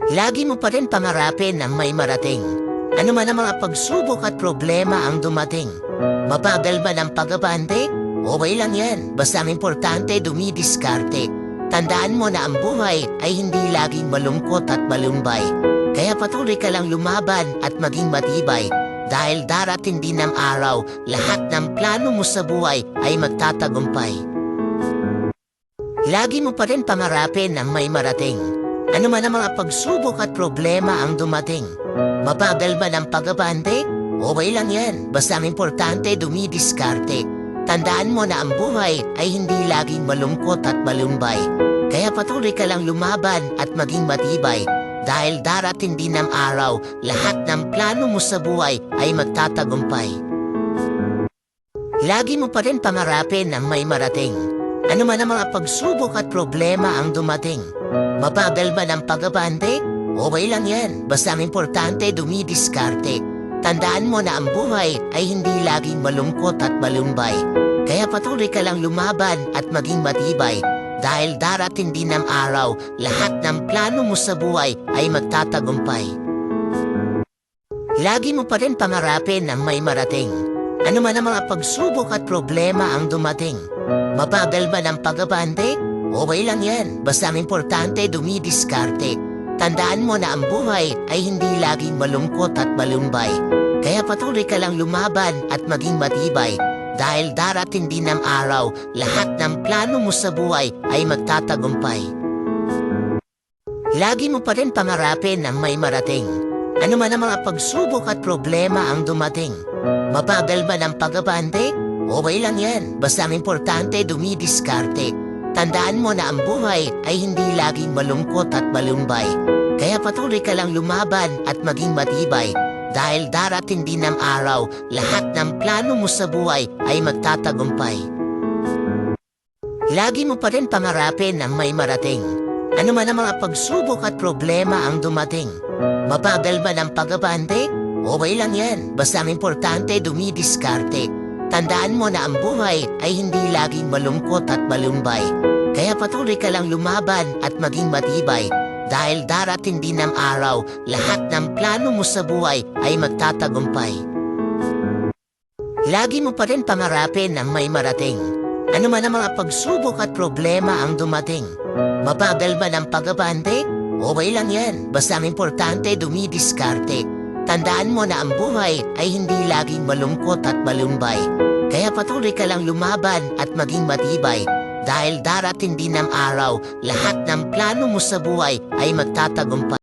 Lagi mo pa rin pangarapin ang may marating. Ano man ang mga pagsubok at problema ang dumating. Mabagal man ang pag-abante? Okay lang yan, basta ang importante dumidiskarte. Tandaan mo na ang buhay ay hindi laging malungkot at malumbay. Kaya patuloy ka lang lumaban at maging matibay. Dahil darating din ang araw, lahat ng plano mo sa buhay ay magtatagumpay. Lagi mo pa rin pangarapin ang may marating. Ano man ang mga pagsubok at problema ang dumating. Mabagal man ang pag-abante? Okay lang yan, basta ang importante dumidiskarte. Tandaan mo na ang buhay ay hindi laging malungkot at malumbay. Kaya patuloy ka lang lumaban at maging matibay. Dahil darating din ang araw, lahat ng plano mo sa buhay ay magtatagumpay. Lagi mo pa rin pangarapin ang may marating. Ano man ang mga pagsubok at problema ang dumating. Mabagal man ang pag-abante? Okay lang yan, basta ang importante dumidiskarte. Tandaan mo na ang buhay ay hindi laging malungkot at malumbay. Kaya patuloy ka lang lumaban at maging matibay. Dahil darating din ang araw, lahat ng plano mo sa buhay ay magtatagumpay. Lagi mo pa rin pangarapin ang may marating. Ano man ang mga pagsubok at problema ang dumating. Mabagal man ang pag-abante? Okay lang yan, basta ang importante dumidiskarte. Tandaan mo na ang buhay ay hindi laging malungkot at malumbay. Kaya patuloy ka lang lumaban at maging matibay. Dahil darating din ang araw, lahat ng plano mo sa buhay ay magtatagumpay. Lagi mo pa rin pangarapin ang may marating. Ano man ang mga pagsubok at problema ang dumating. Mabagal man ang pag-abante? Okay lang yan, basta ang importante dumidiskarte. Tandaan mo na ang buhay ay hindi laging malungkot at malumbay. Kaya patuloy ka lang lumaban at maging matibay. Dahil darating din ang araw, lahat ng plano mo sa buhay ay magtatagumpay. Lagi mo pa rin pangarapin ang may marating. Ano man ang mga pagsubok at problema ang dumating. Mabagal man ang pag-abante? Okay lang yan, basta ang importante dumidiskarte. Tandaan mo na ang buhay ay hindi laging malungkot at malumbay. Kaya patuloy ka lang lumaban at maging matibay. Dahil darating din ang araw, lahat ng plano mo sa buhay ay magtatagumpay. Lagi mo pa rin pangarapin ang may marating. Ano man ang mga pagsubok at problema ang dumating. Mabagal man ang pag-abante? Okay lang yan, basta ang importante dumidiskarte. Tandaan mo na ang buhay ay hindi laging malungkot at malumbay. Kaya patuloy ka lang lumaban at maging matibay. Dahil darating din ang araw, lahat ng plano mo sa buhay ay magtatagumpay.